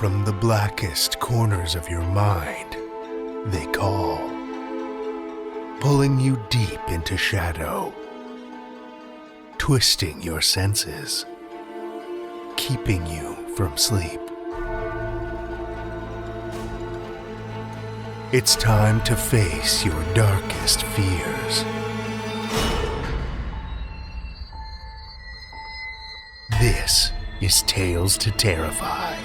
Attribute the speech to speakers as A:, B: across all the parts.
A: from the blackest corners of your mind, they call, pulling you deep into shadow, twisting your senses, keeping you from sleep. It's time to face your darkest fears. This is Tales to Terrify.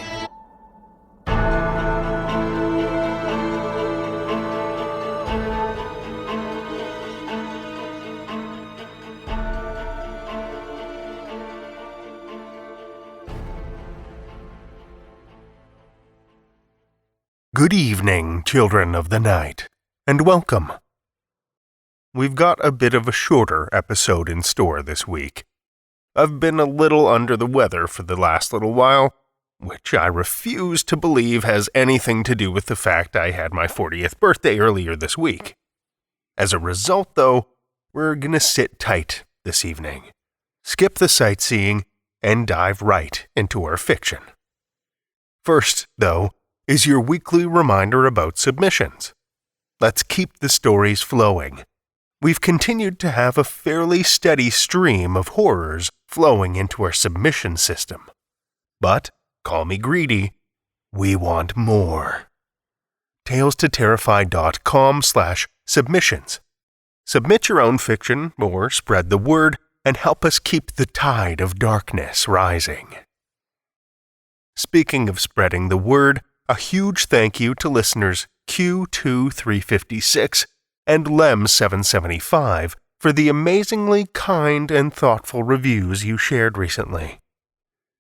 A: Good evening, children of the night, and welcome. We've got a bit of a shorter episode in store this week. I've been a little under the weather for the last little while, which I refuse to believe has anything to do with the fact I had my 40th birthday earlier this week. As a result, though, we're gonna sit tight this evening, skip the sightseeing, and dive right into our fiction. First, though, is your weekly reminder about submissions. Let's keep the stories flowing. We've continued to have a fairly steady stream of horrors flowing into our submission system. But, call me greedy, we want more. TalesToTerrify.com/submissions. Submit your own fiction or spread the word and help us keep the tide of darkness rising. Speaking of spreading the word, a huge thank you to listeners Q2356 and Lem775 for the amazingly kind and thoughtful reviews you shared recently.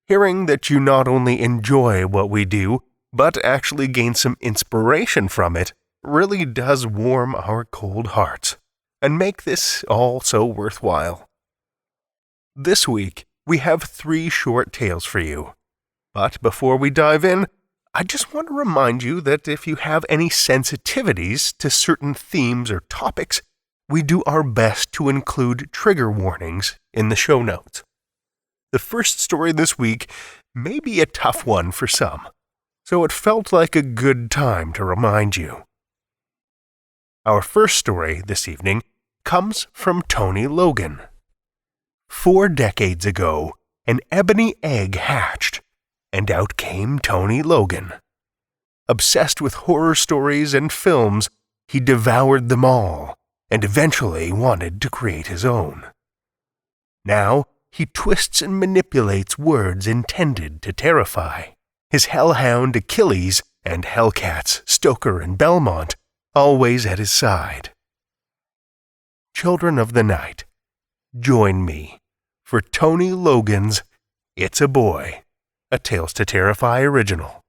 A: Hearing that you not only enjoy what we do, but actually gain some inspiration from it really does warm our cold hearts and make this all so worthwhile. This week, we have 3 short tales for you. But before we dive in, I just want to remind you that if you have any sensitivities to certain themes or topics, we do our best to include trigger warnings in the show notes. The first story this week may be a tough one for some, so it felt like a good time to remind you. Our first story this evening comes from Tony Logan. 4 decades ago, an ebony egg hatched, and out came Tony Logan. Obsessed with horror stories and films, he devoured them all, and eventually wanted to create his own. Now, he twists and manipulates words intended to terrify. His hellhound Achilles and hellcats Stoker and Belmont always at his side. Children of the night, join me for Tony Logan's It's a Boy, a Tales to Terrify original.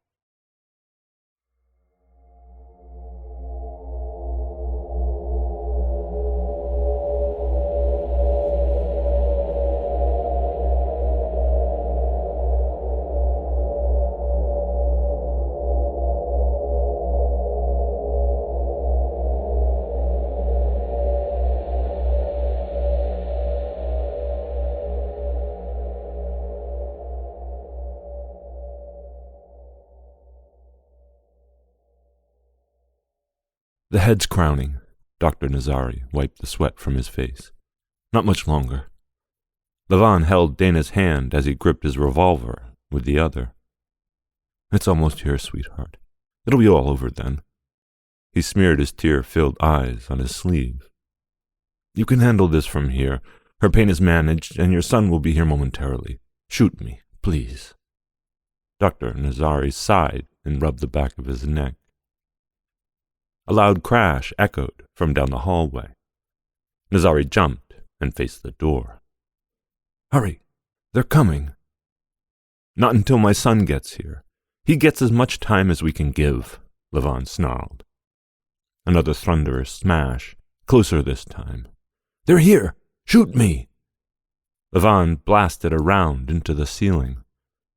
B: The heads crowning, Dr. Nazari wiped the sweat from his face. Not much longer. Levan held Dana's hand as he gripped his revolver with the other. It's almost here, sweetheart. It'll be all over then. He smeared his tear-filled eyes on his sleeve. You can handle this from here. Her pain is managed, and your son will be here momentarily. Shoot me, please. Dr. Nazari sighed and rubbed the back of his neck. A loud crash echoed from down the hallway. Nazari jumped and faced the door. Hurry, they're coming. Not until my son gets here. He gets as much time as we can give, Levan snarled. Another thunderous smash, closer this time. They're here! Shoot me! Levan blasted a round into the ceiling.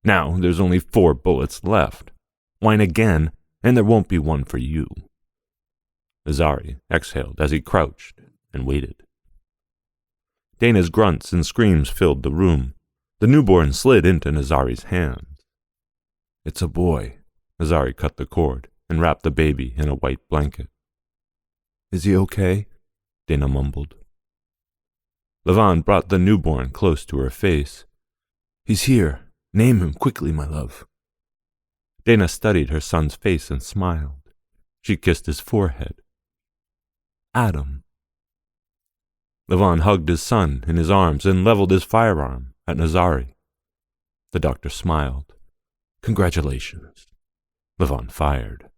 B: Now there's only 4 bullets left. Whine again, and there won't be one for you. Nazari exhaled as he crouched and waited. Dana's grunts and screams filled the room. The newborn slid into Nazari's hands. It's a boy, Nazari cut the cord and wrapped the baby in a white blanket. "Is he okay?" Dana mumbled. Levon brought the newborn close to her face. "He's here. Name him quickly, my love." Dana studied her son's face and smiled. She kissed his forehead. "Adam." Levon hugged his son in his arms and leveled his firearm at Nazari. The doctor smiled. "Congratulations." Levon fired.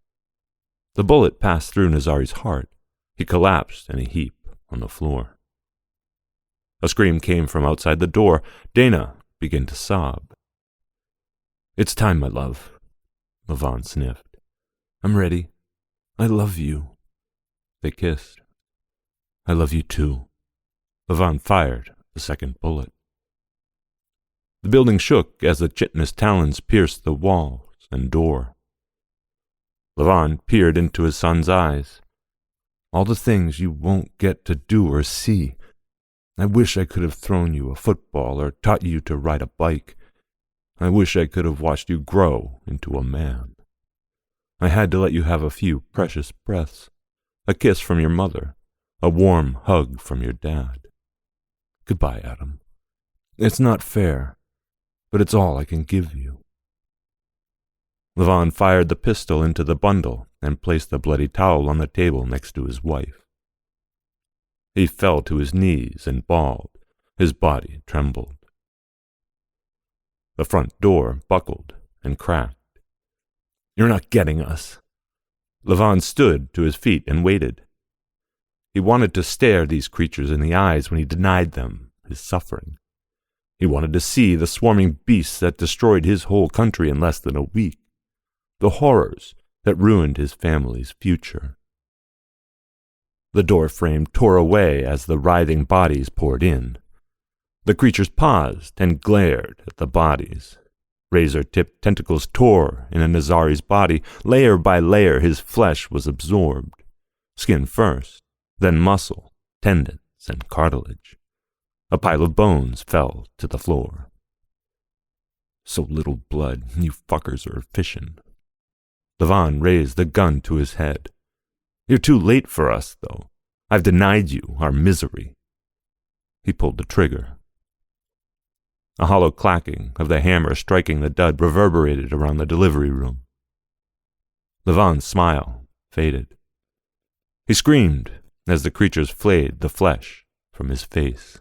B: The bullet passed through Nazari's heart. He collapsed in a heap on the floor. A scream came from outside the door. Dana began to sob. "It's time, my love," Levon sniffed. "I'm ready. I love you." They kissed. "I love you too." Levon fired the second bullet. The building shook as the chitinous talons pierced the walls and door. Levon peered into his son's eyes. "All the things you won't get to do or see. I wish I could have thrown you a football or taught you to ride a bike. I wish I could have watched you grow into a man. I had to let you have a few precious breaths, a kiss from your mother, a warm hug from your dad. Goodbye, Adam. It's not fair, but it's all I can give you." Levon fired the pistol into the bundle and placed the bloody towel on the table next to his wife. He fell to his knees and bawled. His body trembled. The front door buckled and cracked. "You're not getting us." Levon stood to his feet and waited. He wanted to stare these creatures in the eyes when he denied them his suffering. He wanted to see the swarming beasts that destroyed his whole country in less than a week, the horrors that ruined his family's future. The door frame tore away as the writhing bodies poured in. The creatures paused and glared at the bodies. Razor-tipped tentacles tore into Nazari's body. Layer by layer his flesh was absorbed. Skin first, then muscle, tendons, and cartilage. A pile of bones fell to the floor. "So little blood, you fuckers are efficient." Levon raised the gun to his head. "You're too late for us, though. I've denied you our misery." He pulled the trigger. A hollow clacking of the hammer striking the dud reverberated around the delivery room. Levon's smile faded. He screamed as the creatures flayed the flesh from his face.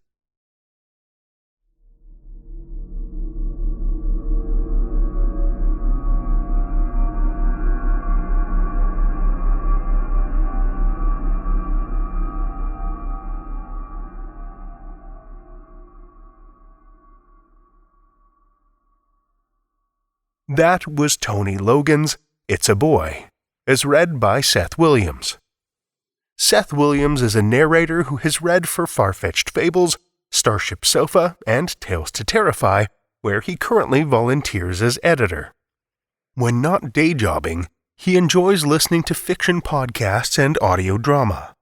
A: That was Tony Logan's It's a Boy, as read by Seth Williams. Seth Williams is a narrator who has read for Far-Fetched Fables, Starship Sofa, and Tales to Terrify, where he currently volunteers as editor. When not day jobbing, he enjoys listening to fiction podcasts and audio drama.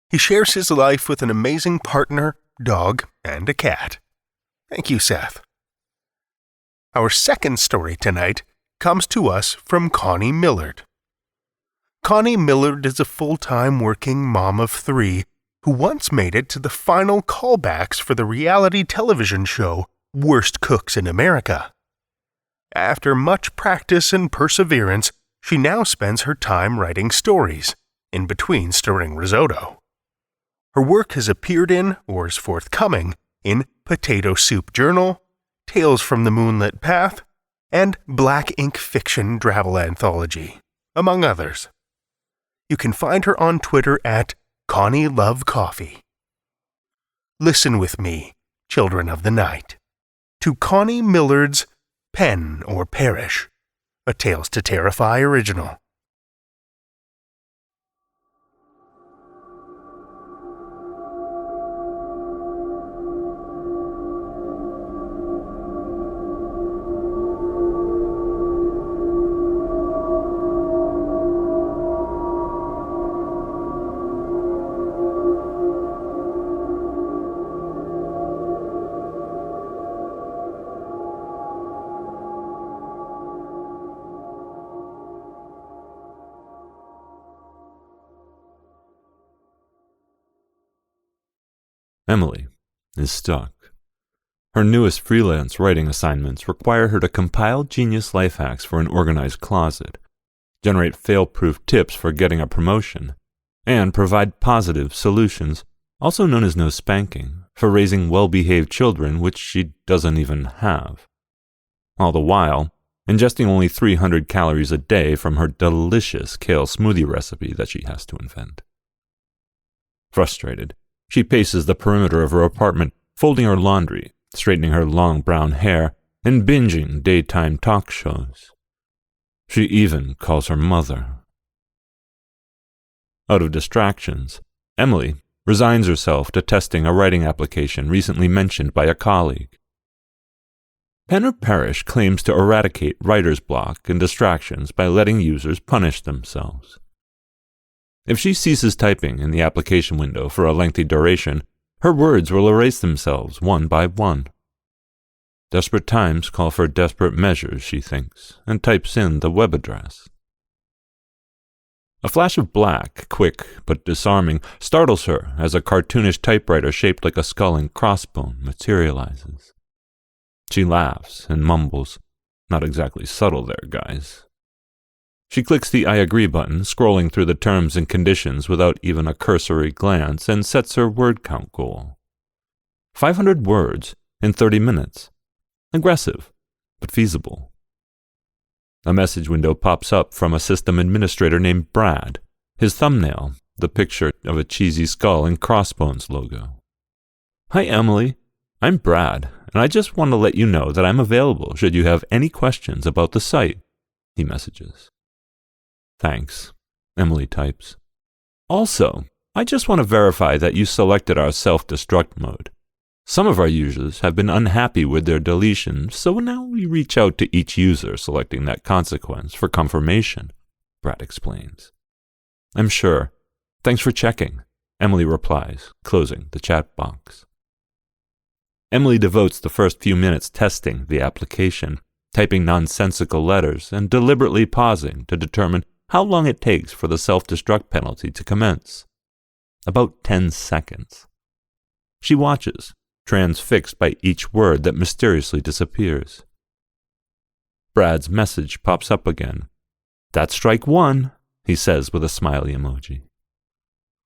A: He shares his life with an amazing partner, dog, and a cat. Thank you, Seth. Our second story tonight comes to us from Connie Millard. Connie Millard is a full-time working mom of 3 who once made it to the final callbacks for the reality television show Worst Cooks in America. After much practice and perseverance, she now spends her time writing stories, in between stirring risotto. Her work has appeared in, or is forthcoming, in Potato Soup Journal, Tales from the Moonlit Path, and Black Ink Fiction Drabble Anthology, among others. You can find her on Twitter at Connie Love Coffee. Listen with me, children of the night, to Connie Millard's Pen or Perish, a Tales to Terrify original.
B: Emily is stuck. Her newest freelance writing assignments require her to compile genius life hacks for an organized closet, generate fail-proof tips for getting a promotion, and provide positive solutions, also known as no spanking, for raising well-behaved children which she doesn't even have. All the while, ingesting only 300 calories a day from her delicious kale smoothie recipe that she has to invent. Frustrated, she paces the perimeter of her apartment, folding her laundry, straightening her long brown hair, and binging daytime talk shows. She even calls her mother. Out of distractions, Emily resigns herself to testing a writing application recently mentioned by a colleague. Pen or Perish claims to eradicate writer's block and distractions by letting users punish themselves. If she ceases typing in the application window for a lengthy duration, her words will erase themselves one by one. Desperate times call for desperate measures, she thinks, and types in the web address. A flash of black, quick but disarming, startles her as a cartoonish typewriter shaped like a skull and crossbone materializes. She laughs and mumbles, "Not exactly subtle there, guys." She clicks the I agree button, scrolling through the terms and conditions without even a cursory glance, and sets her word count goal. 500 words in 30 minutes. Aggressive, but feasible. A message window pops up from a system administrator named Brad, his thumbnail, the picture of a cheesy skull and crossbones logo. "Hi, Emily. I'm Brad, and I just want to let you know that I'm available should you have any questions about the site," he messages. "Thanks," Emily types. "Also, I just want to verify that you selected our self-destruct mode. Some of our users have been unhappy with their deletion, so now we reach out to each user selecting that consequence for confirmation," Brad explains. "I'm sure. Thanks for checking," Emily replies, closing the chat box. Emily devotes the first few minutes testing the application, typing nonsensical letters and deliberately pausing to determine how long it takes for the self-destruct penalty to commence. About 10 seconds. She watches, transfixed by each word that mysteriously disappears. Brad's message pops up again. "That's strike one," he says with a smiley emoji.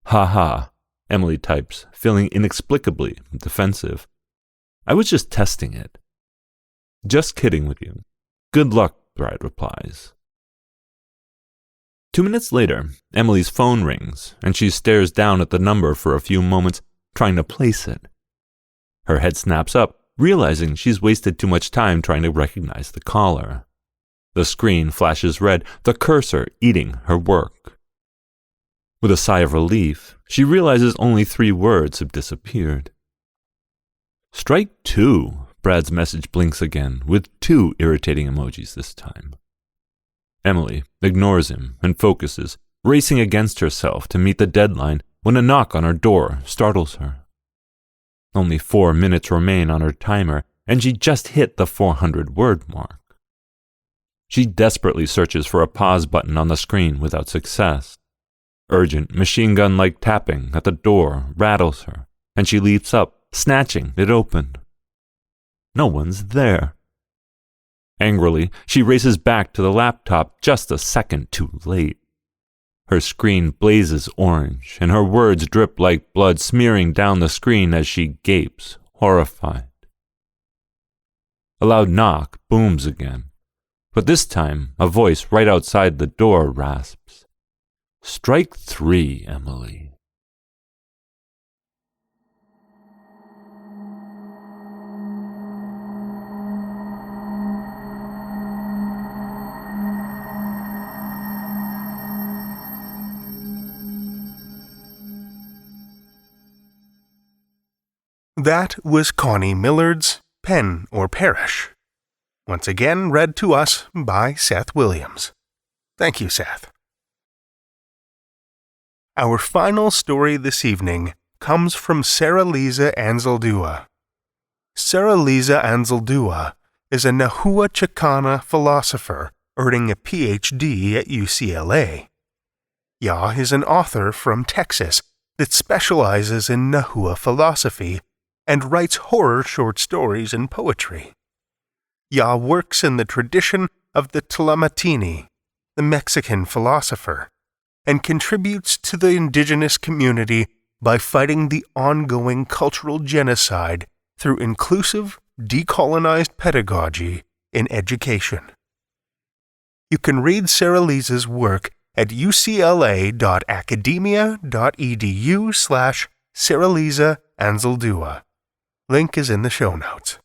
B: "Ha ha," Emily types, feeling inexplicably defensive. "I was just testing it." "Just kidding with you. Good luck," Brad replies. 2 minutes later, Emily's phone rings, and she stares down at the number for a few moments, trying to place it. Her head snaps up, realizing she's wasted too much time trying to recognize the caller. The screen flashes red, the cursor eating her work. With a sigh of relief, she realizes only 3 words have disappeared. "Strike 2, Brad's message blinks again, with 2 irritating emojis this time. Emily ignores him and focuses, racing against herself to meet the deadline when a knock on her door startles her. Only 4 minutes remain on her timer, and she just hit the 400-word mark. She desperately searches for a pause button on the screen without success. Urgent, machine-gun-like tapping at the door rattles her, and she leaps up, snatching it open. No one's there. Angrily, she races back to the laptop just a second too late. Her screen blazes orange, and her words drip like blood smearing down the screen as she gapes, horrified. A loud knock booms again, but this time a voice right outside the door rasps, "Strike 3, Emily."
A: That was Connie Millard's Pen or Perish. Once again read to us by Seth Williams. Thank you, Seth. Our final story this evening comes from Saraliza Anzaldua. Saraliza Anzaldua is a Nahua Chicana philosopher earning a PhD at UCLA. Ya is an author from Texas that specializes in Nahua philosophy and writes horror short stories and poetry. Ya works in the tradition of the Tlamatini, the Mexican philosopher, and contributes to the indigenous community by fighting the ongoing cultural genocide through inclusive, decolonized pedagogy in education. You can read Saraliza's work at ucla.academia.edu/Saraliza Anzaldua. Link is in the show notes.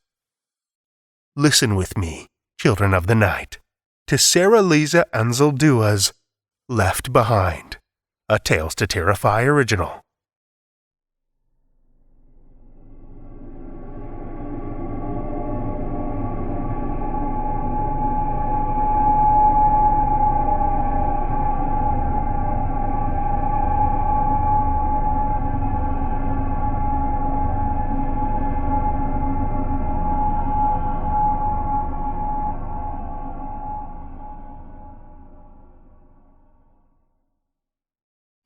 A: Listen with me, children of the night, to Saraliza Anzaldua's Left Behind, a Tales to Terrify original.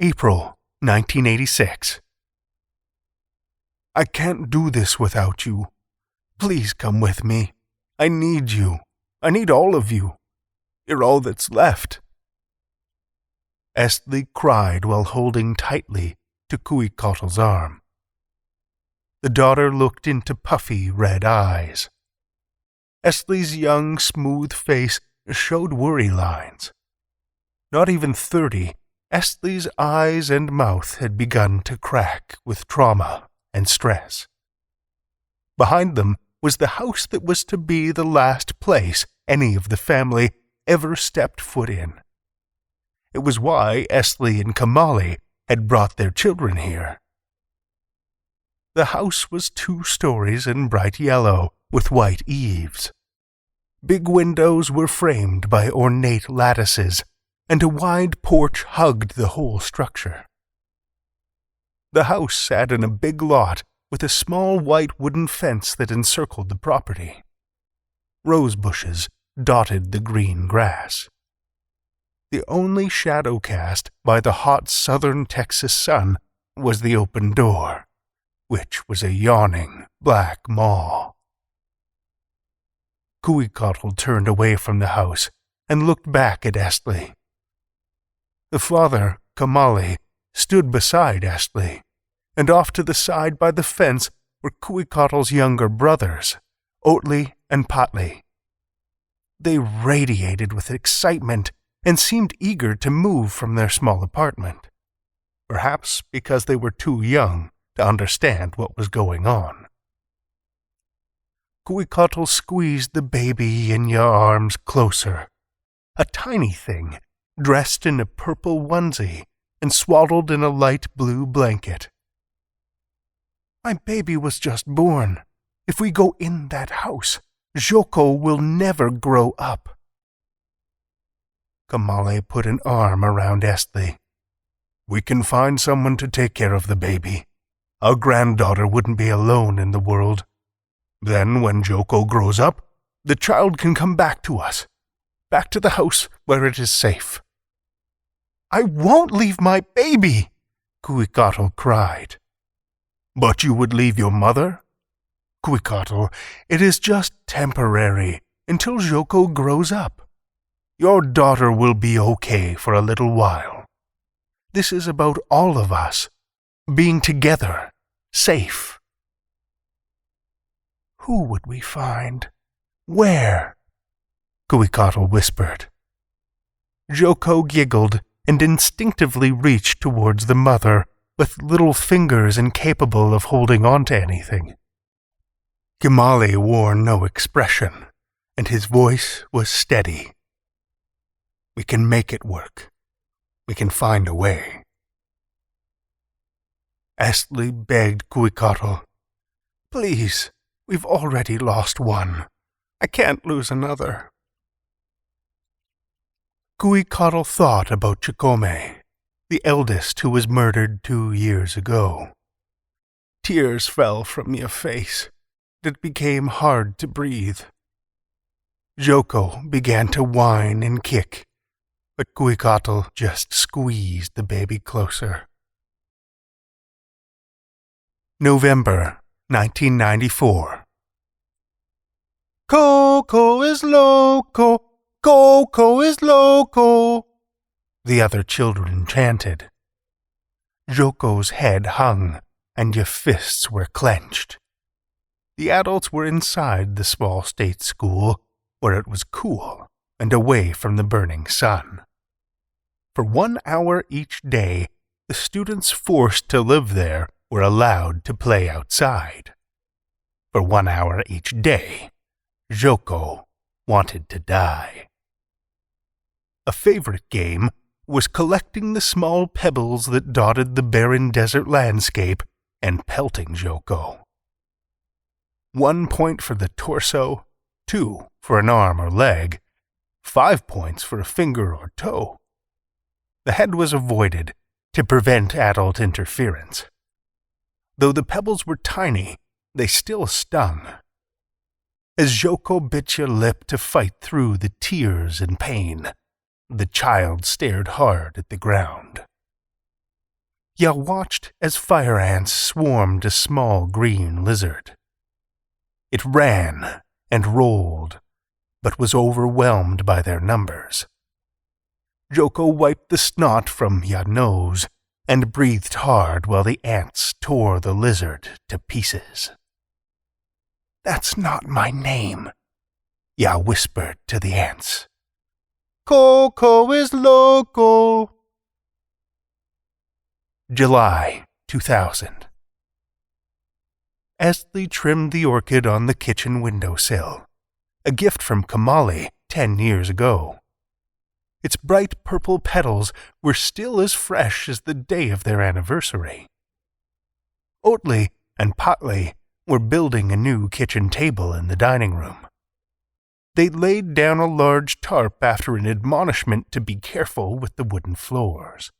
A: April 1986. I can't do this without you. Please come with me. I need you. I need all of you. You're all that's left. Estley cried while holding tightly to Cuicotl's arm. The daughter looked into puffy red eyes. Estley's young, smooth face showed worry lines. Not even 30, Estley's eyes and mouth had begun to crack with trauma and stress. Behind them was the house that was to be the last place any of the family ever stepped foot in. It was why Estley and Kamali had brought their children here. The house was 2 stories in bright yellow with white eaves. Big windows were framed by ornate lattices, and a wide porch hugged the whole structure. The house sat in a big lot with a small white wooden fence that encircled the property. Rose bushes dotted the green grass. The only shadow cast by the hot southern Texas sun was the open door, which was a yawning black maw. Cuicotl turned away from the house and looked back at Estley. The father, Kamali, stood beside Estley, and off to the side by the fence were Cuicotl's younger brothers, Otley and Patli. They radiated with excitement and seemed eager to move from their small apartment, perhaps because they were too young to understand what was going on. Cuicotl squeezed the baby in your arms closer, a tiny thing dressed in a purple onesie and swaddled in a light blue blanket. My baby was just born. If we go in that house, Joko will never grow up. Kamali put an arm around Estley. We can find someone to take care of the baby. Our granddaughter wouldn't be alone in the world. Then, when Joko grows up, the child can come back to us, back to the house where it is safe. I won't leave my baby, Cuicotl cried. But you would leave your mother? Cuicotl, it is just temporary until Joko grows up. Your daughter will be okay for a little while. This is about all of us, being together, safe. Who would we find? Where? Cuicotl whispered. Joko giggled and instinctively reached towards the mother with little fingers incapable of holding on to anything. Kamali wore no expression, and his voice was steady. We can make it work. We can find a way. Estley begged Cuicotl, Please, we've already lost one. I can't lose another. Cuicotl thought about Chikome, the eldest who was murdered 2 years ago. Tears fell from your face. It became hard to breathe. Joko began to whine and kick, but Cuicotl just squeezed the baby closer. November 1994. Coco is loco, Coco is loco, the other children chanted. Joko's head hung, and your fists were clenched. The adults were inside the small state school, where it was cool and away from the burning sun. For 1 hour each day, the students forced to live there were allowed to play outside. For 1 hour each day, Joko wanted to die. A favorite game was collecting the small pebbles that dotted the barren desert landscape and pelting Joko. 1 point for the torso, 2 for an arm or leg, 5 points for a finger or toe. The head was avoided to prevent adult interference. Though the pebbles were tiny, they still stung. As Joko bit your lip to fight through the tears and pain, the child stared hard at the ground. Ya watched as fire ants swarmed a small green lizard. It ran and rolled, but was overwhelmed by their numbers. Joko wiped the snot from Ya's nose and breathed hard while the ants tore the lizard to pieces. "That's not my name," Ya whispered to the ants. "Coco is loco." July 2000. Estley trimmed the orchid on the kitchen windowsill, a gift from Kamali 10 years ago. Its bright purple petals were still as fresh as the day of their anniversary. Oatley and Potley were building a new kitchen table in the dining room. They laid down a large tarp after an admonishment to be careful with the wooden floors.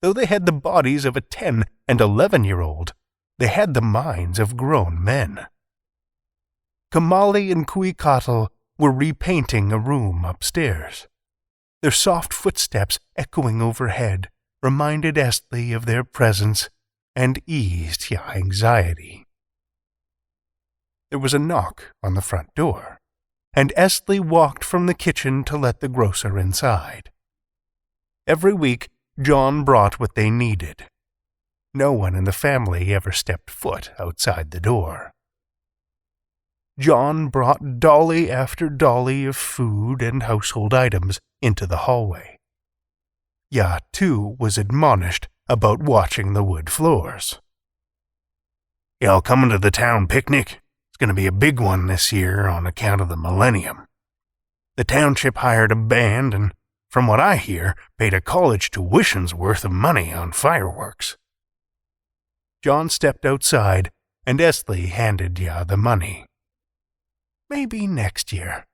A: Though they had the bodies of a 10 and 11-year-old, they had the minds of grown men. Kamali and Kuikatl were repainting a room upstairs. Their soft footsteps echoing overhead reminded Estley of their presence and eased your anxiety. There was a knock on the front door, and Estley walked from the kitchen to let the grocer inside. Every week, John brought what they needed. No one in the family ever stepped foot outside the door. John brought dolly after dolly of food and household items into the hallway. Ya, too, was admonished about watching the wood floors. "Y'all coming to the town picnic? It's going to be a big one this year on account of the millennium. The township hired a band and, from what I hear, paid a college tuition's worth of money on fireworks." John stepped outside, and Estley handed Ya the money. "Maybe next year."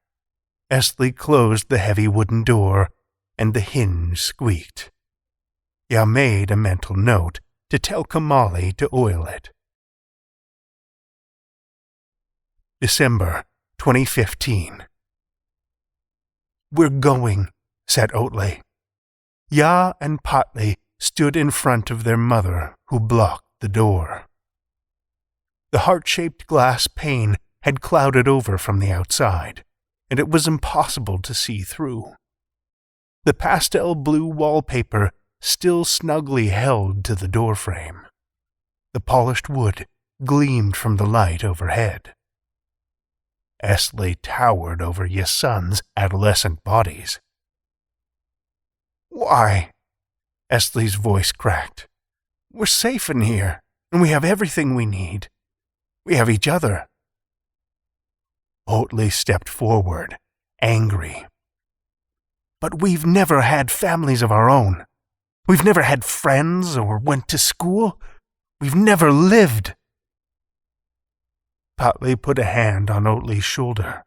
A: Estley closed the heavy wooden door, and the hinge squeaked. Ya made a mental note to tell Kamali to oil it. December 2015. "We're going," said Oatley. Ya and Potley stood in front of their mother, who blocked the door. The heart-shaped glass pane had clouded over from the outside, and it was impossible to see through. The pastel blue wallpaper still snugly held to the doorframe. The polished wood gleamed from the light overhead. Estley towered over Ya's sons' adolescent bodies. "Why?" Estley's voice cracked. "We're safe in here, and we have everything we need. We have each other." Oatley stepped forward, angry. "But we've never had families of our own. We've never had friends or went to school. We've never lived." Potley put a hand on Oatley's shoulder.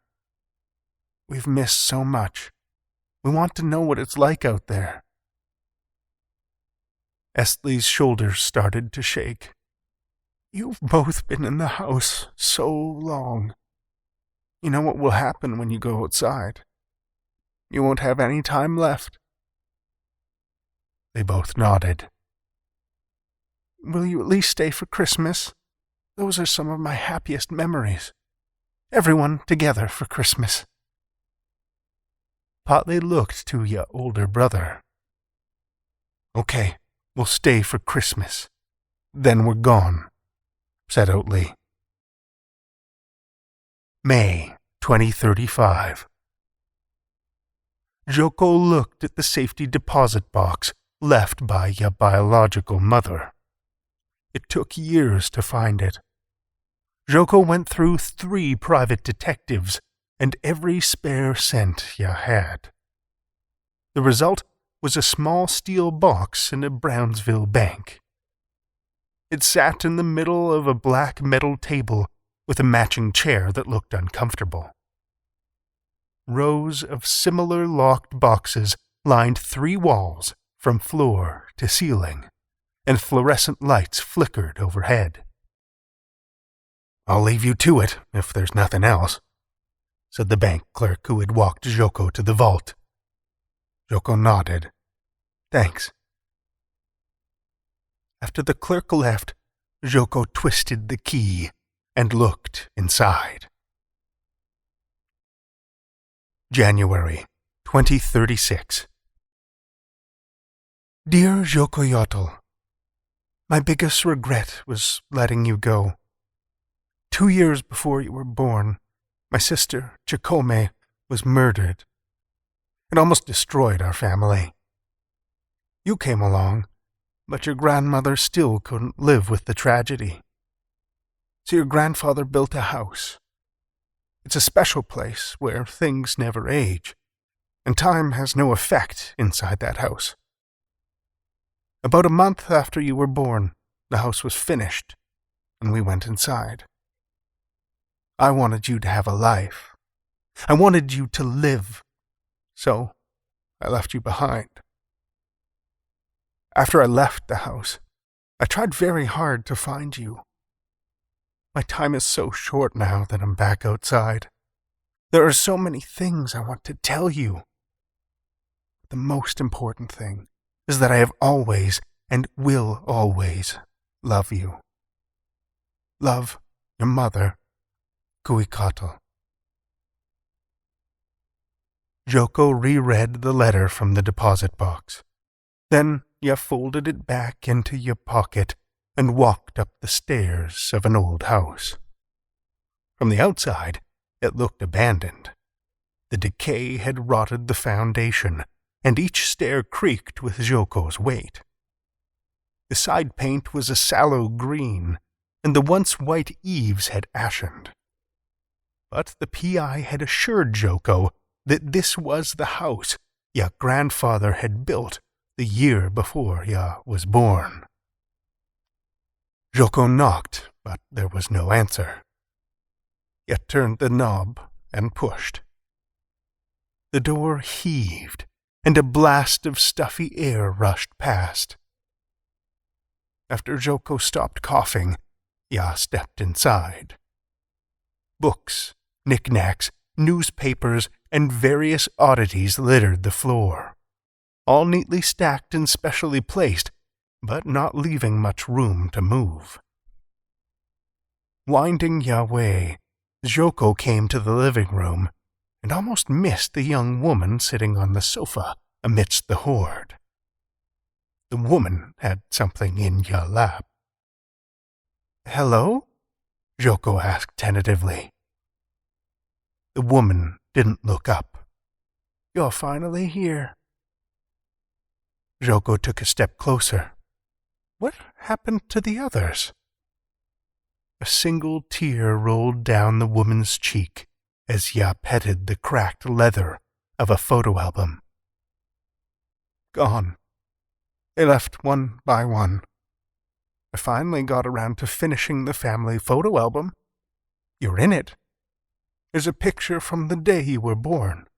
A: "We've missed so much. We want to know what it's like out there." Estley's shoulders started to shake. "You've both been in the house so long. You know what will happen when you go outside. You won't have any time left." They both nodded. will you at least stay for Christmas? Those are some of my happiest memories. Everyone together for Christmas." Potley looked to your older brother. "Okay, we'll stay for Christmas. Then we're gone," said Oatley. May 2035. Joko looked at the safety deposit box left by your biological mother. It took years to find it. Joko went through 3 private detectives and every spare cent you had. The result was a small steel box in a Brownsville bank. It sat in the middle of a black metal table with a matching chair that looked uncomfortable. Rows of similar locked boxes lined 3 walls from floor to ceiling, and fluorescent lights flickered overhead. "I'll leave you to it if there's nothing else," said the bank clerk who had walked Joko to the vault. Joko nodded. "Thanks." After the clerk left, Joko twisted the key and looked inside. January 2036. Dear Jokoyotl, my biggest regret was letting you go. 2 years before you were born, my sister, Chikome, was murdered. It almost destroyed our family. You came along, but your grandmother still couldn't live with the tragedy. So your grandfather built a house. It's a special place where things never age, and time has no effect inside that house. About a month after you were born, the house was finished, and we went inside. I wanted you to have a life. I wanted you to live. So I left you behind. After I left the house, I tried very hard to find you. My time is so short now that I'm back outside. There are so many things I want to tell you. The most important thing is that I have always and will always love you. Love, your mother, Kuikatl. Joko reread the letter from the deposit box. Then you folded it back into your pocket and walked up the stairs of an old house. From the outside, it looked abandoned. The decay had rotted the foundation, and each stair creaked with Joko's weight. The side paint was a sallow green, and the once white eaves had ashened. But the PI had assured Joko that this was the house your grandfather had built the year before ya was born. Joko knocked, but there was no answer. Ya turned the knob and pushed. The door heaved, and a blast of stuffy air rushed past. After Joko stopped coughing, ya stepped inside. Books, knickknacks, newspapers, and various oddities littered the floor, all neatly stacked and specially placed, but not leaving much room to move. Winding ya way, Joko came to the living room and almost missed the young woman sitting on the sofa amidst the horde. The woman had something in ya lap. "Hello?" Joko asked tentatively. The woman didn't look up. "You're finally here." Joko took a step closer. What happened to the others? A single tear rolled down the woman's cheek as Ya petted the cracked leather of a photo album. Gone. They left one by one. I finally got around to finishing the family photo album. You're in it. There's a picture from the day you were born.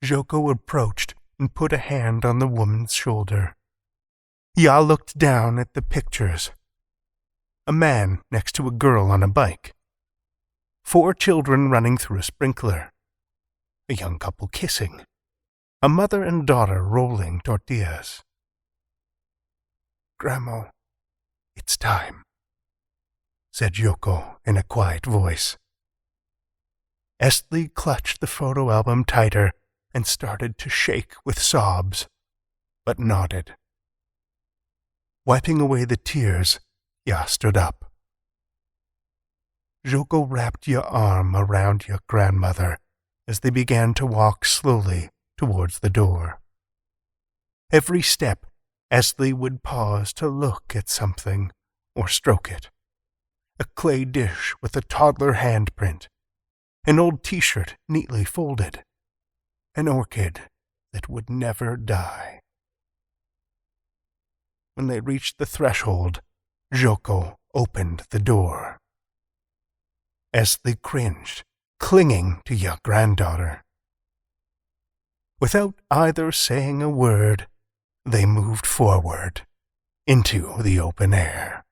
A: Joko approached and put a hand on the woman's shoulder. Ya looked down at the pictures. A man next to a girl on a bike. 4 children running through a sprinkler. A young couple kissing. A mother and daughter rolling tortillas. Grandma, it's time," said Yoko in a quiet voice. Estley clutched the photo album tighter and started to shake with sobs, but nodded. Wiping away the tears, Ya stood up. Yoko wrapped your arm around your grandmother as they began to walk slowly towards the door. Every step, Estley would pause to look at something or stroke it. A clay dish with a toddler handprint, an old t-shirt neatly folded, an orchid that would never die. When they reached the threshold, Yoko opened the door. Estley cringed, clinging to your granddaughter. Without either saying a word, they moved forward into the open air.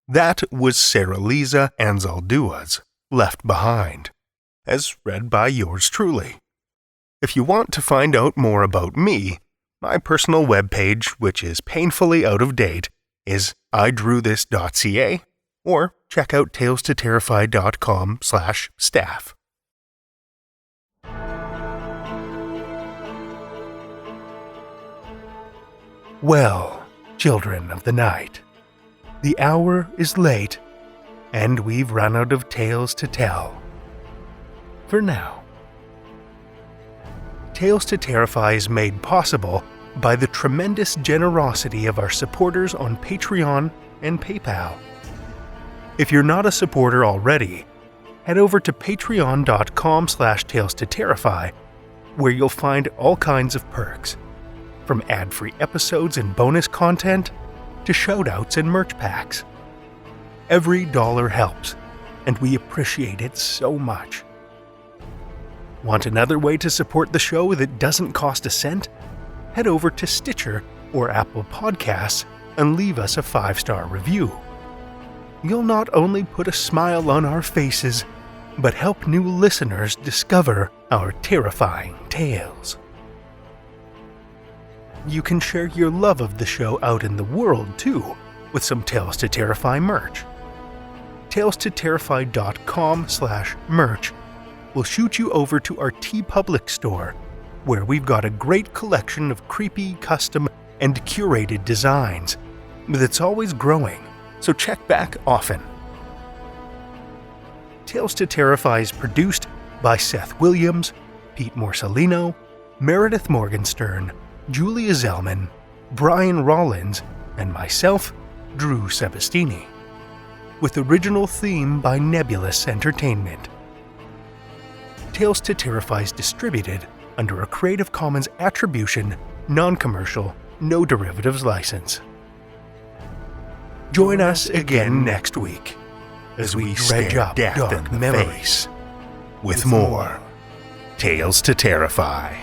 A: That was Saraliza Anzaldua's Left Behind, as read by yours truly. If you want to find out more about me, my personal webpage, which is painfully out of date, is idrewthis.ca, or check out talestoterrify.com/staff. Well, children of the night, the hour is late, and we've run out of tales to tell. For now. Tales to Terrify is made possible by the tremendous generosity of our supporters on Patreon and PayPal. If you're not a supporter already, head over to patreon.com/talestoterrify, where you'll find all kinds of perks, from ad-free episodes and bonus content to shoutouts and merch packs. Every dollar helps, and we appreciate it so much. Want another way to support the show that doesn't cost a cent? Head over to Stitcher or Apple Podcasts and leave us a 5-star review. You'll not only put a smile on our faces, but help new listeners discover our terrifying tales. You can share your love of the show out in the world, too, with some Tales to Terrify merch. talestoterrify.com/merch will shoot you over to our TeePublic store, where we've got a great collection of creepy, custom, and curated designs that's always growing, so check back often. Tales to Terrify is produced by Seth Williams, Pete Morcellino, Meredith Morgenstern, Julia Zellman, Brian Rollins, and myself, Drew Sebesteny, with original theme by Nebulous Entertainment. Tales to Terrify is distributed under a Creative Commons Attribution, Non-Commercial, No Derivatives license. Join us again next week as we dredge up dark memories with more Tales to Terrify.